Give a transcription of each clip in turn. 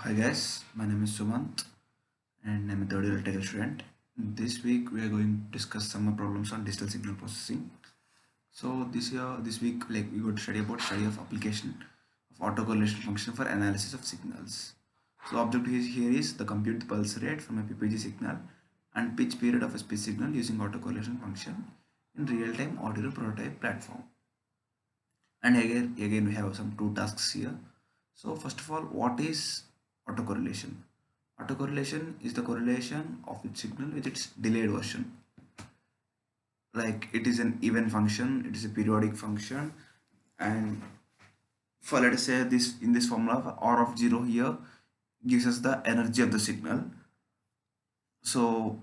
Hi guys, my name is Sumant and I'm a third year electrical student. This week we are going to discuss some more problems on digital signal processing. So this week, we got to study of application of autocorrelation function for analysis of signals. So objective here is the compute the pulse rate from a PPG signal and pitch period of a speech signal using autocorrelation function in real-time audio prototype platform. And again we have some two tasks here. So first of all, what is autocorrelation? Autocorrelation is the correlation of its signal with its delayed version. Like it is an even function, it is a periodic function, and for let us say this in this formula R of 0 here gives us the energy of the signal. So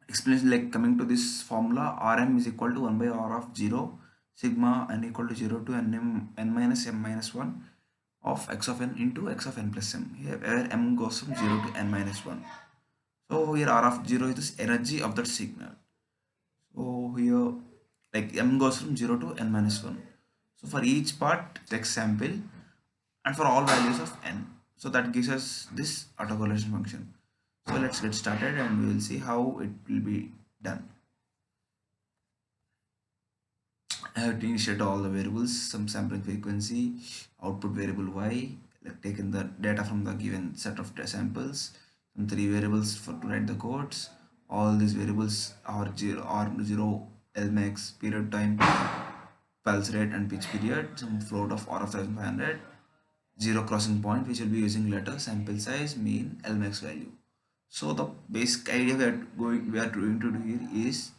explanation, like coming to this formula, Rm is equal to 1 by R of 0 sigma n equal to 0 to n minus m minus 1 of x of n into x of n plus m, here where m goes from 0 to n minus 1. So here R of 0 is the energy of that signal. So here like m goes from 0 to n minus 1. So for each part take sample and for all values of n. So that gives us this autocorrelation function. So let's get started and we will see how it will be done. I have to initiate all the variables, some sampling frequency, output variable y, like taken the data from the given set of samples, some three variables for to write the codes. All these variables are 0, Lmax, period time, pulse rate and pitch period, some float of R of 1500, zero crossing point which will be using letter, sample size, mean, Lmax value. So the basic idea we are going to do here is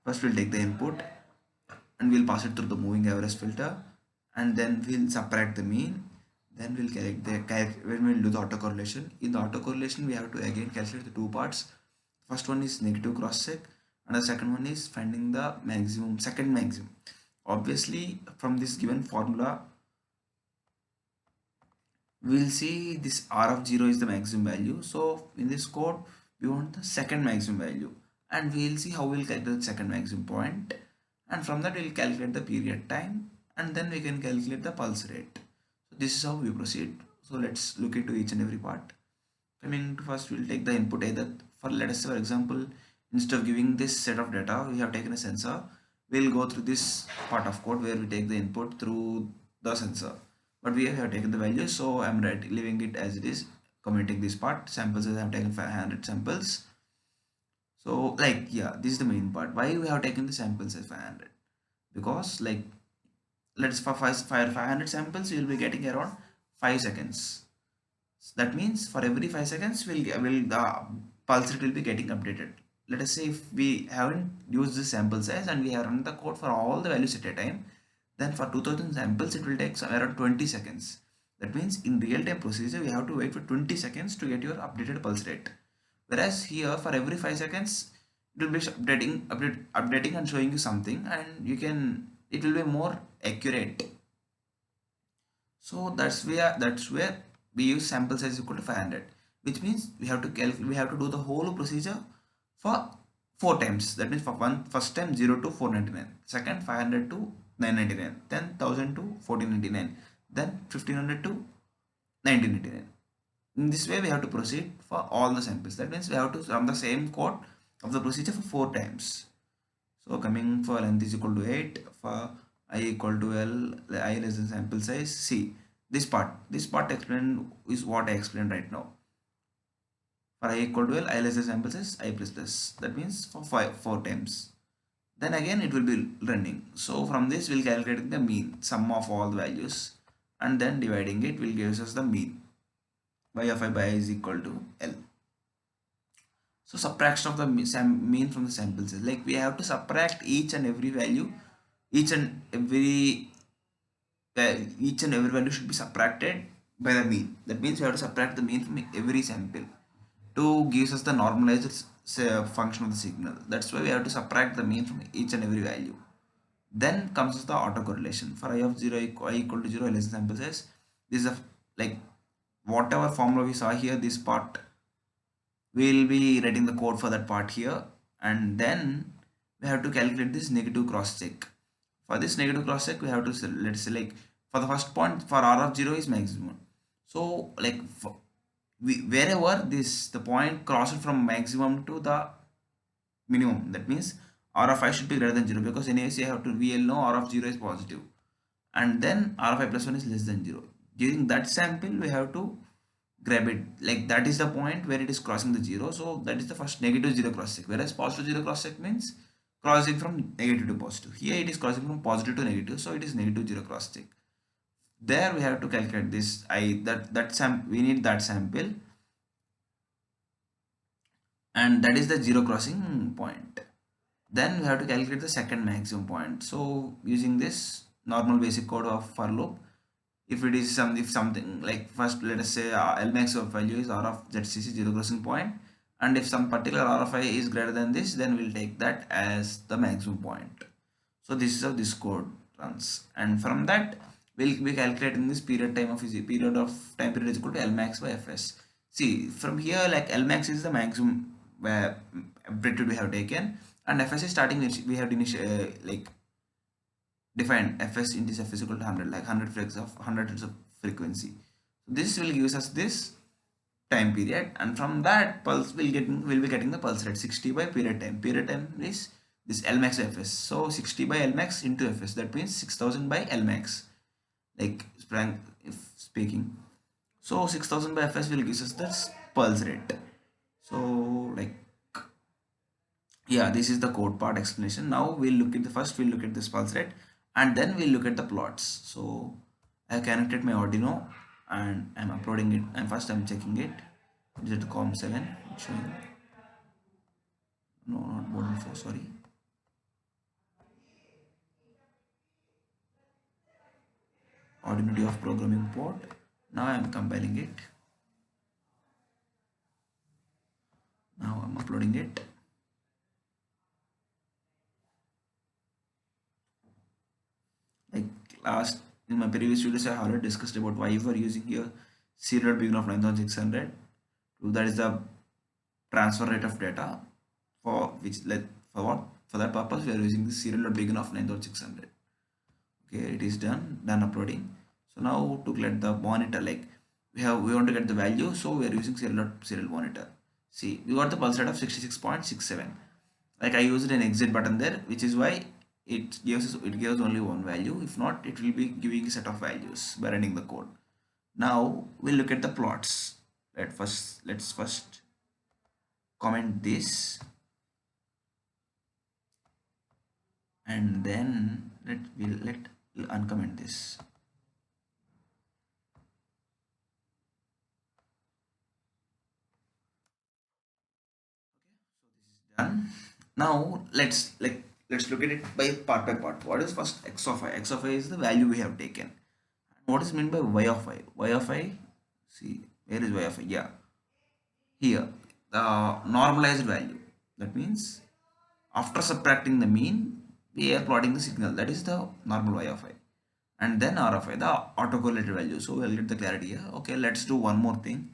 first we'll take the input and we'll pass it through the moving average filter, and then we'll subtract the mean, then we'll calculate when we'll do the autocorrelation. In the autocorrelation we have to again calculate the two parts. First one is negative cross check and the second one is finding the second maximum. Obviously from this given formula we'll see this R of 0 is the maximum value. So in this code we want the second maximum value, and we'll see how we'll calculate the second maximum point, and from that we'll calculate the period time, and then we can calculate the pulse rate. So this is how we proceed. So let's look into each and every part. Coming to first, we'll take the input either for, let us say for example, instead of giving this set of data we have taken a sensor. We'll go through this part of code where we take the input through the sensor, but we have taken the value, so I'm leaving it as it is, commenting this part. Samples, I have taken 500 samples. So like, yeah, this is the main part. Why we have taken the samples as 500? Because like, let's for 500 samples we will be getting around 5 seconds. So that means for every 5 seconds the pulse rate will be getting updated. Let us say if we haven't used this sample size and we have run the code for all the values at a time, then for 2000 samples it will take somewhere around 20 seconds. That means in real time procedure we have to wait for 20 seconds to get your updated pulse rate. Whereas here for every 5 seconds it will be updating and showing you something, and it will be more accurate. So that's where we use sample size equal to 500, which means we have to do the whole procedure for 4 times. That means for first time 0 to 499, second 500 to 999, then 1000 to 1499, then 1500 to 1999. In this way we have to proceed for all the samples. That means we have to run the same code of the procedure for 4 times. So coming for length is equal to 8, for I equal to L, I less than sample size. See this part explained is what I explained right now. For I equal to L, I less than sample size, I plus plus. That means for 4 times. Then again it will be running. So from this we'll calculate the mean, sum of all the values, and then dividing it will give us the mean. Y of I by I is equal to L. So subtraction of the mean from the samples is like we have to subtract each and every value, each and every value should be subtracted by the mean. That means we have to subtract the mean from every sample to gives us the normalized function of the signal. That's why we have to subtract the mean from each and every value. Then comes the autocorrelation. For I of 0 I equal to 0, I less than sample size. This is a, like whatever formula we saw here, this part we'll be writing the code for that part here, and then we have to calculate this negative cross check. For this negative cross check we have to let's say, like for the first point, for R of 0 is maximum, So like wherever this the point crosses from maximum to the minimum, that means r of I should be greater than 0, because anyways you have to, we all know r of 0 is positive, and then r of I plus 1 is less than 0. During that sample we have to grab it, like that is the point where it is crossing the 0. So that is the first negative 0 cross check, whereas positive 0 cross check means crossing from negative to positive. Here it is crossing from positive to negative, so it is negative 0 cross check. There we have to calculate this I that we need that sample, and that is the 0 crossing point. Then we have to calculate the second maximum point. So using this normal basic code of for loop, if it is some, if something like, first let us say L max of value is r of ZCC 0 crossing point, and if some particular r of I is greater than this, then we'll take that as the maximum point. So this is how this code runs, and from that we'll be calculating this period time of period of time period is equal to L max by Fs. See from here, like L max is the maximum where amplitude we have taken, and Fs is starting which we have like defined Fs in this F is equal to 100, like 100 flex of 100 hertz of frequency. So this will give us this time period, and from that pulse will be getting the pulse rate 60 by period time. Period time is this L max Fs. So 60 by L max into Fs, that means 6000 by L max, like sprang if speaking. So 6000 by Fs will give us this pulse rate. So like, yeah, this is the code part explanation. Now we'll look at the first, we'll look at this pulse rate, and then we'll look at the plots. So I connected my Arduino and I'm uploading it, and first I'm checking it. Is it COM7 showing? No, not board info, sorry. Arduino of programming port. Now I'm compiling it. Now I'm uploading it. Like last in my previous videos, I already discussed about why you are using here serial begin of 9600. That is the transfer rate of data, for which, let for what, for that purpose we are using the serial begin of 9600. Okay, it is done uploading. So now to get the monitor, like we want to get the value, so we are using serial monitor. See, we got the pulse rate of 66.67. Like I used an exit button there, which is why it gives only one value. If not, it will be giving a set of values by running the code. Now we'll look at the plots. Let's first comment this, and then we'll uncomment this. Done. Now let's look at it by part. What is first x of I? X of I is the value we have taken. What is meant by y of I? Y of I, see, where is y of I? Yeah, here, the normalized value. That means after subtracting the mean, we are plotting the signal. That is the normal y of I. And then r of I, the autocorrelated value. So we'll get the clarity here. Okay, let's do one more thing.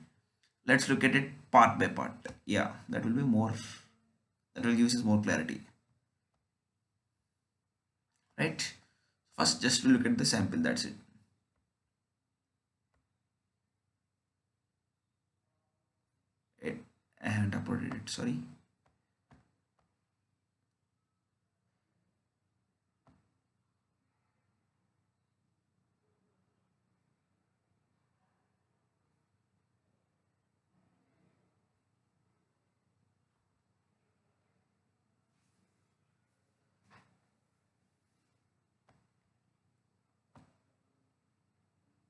Let's look at it part by part. Yeah, that will be more, that will give us more clarity. Right? First, just to look at the sample, that's it. I haven't uploaded it, sorry.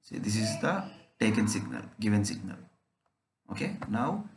See, this is the taken signal, given signal. Okay, now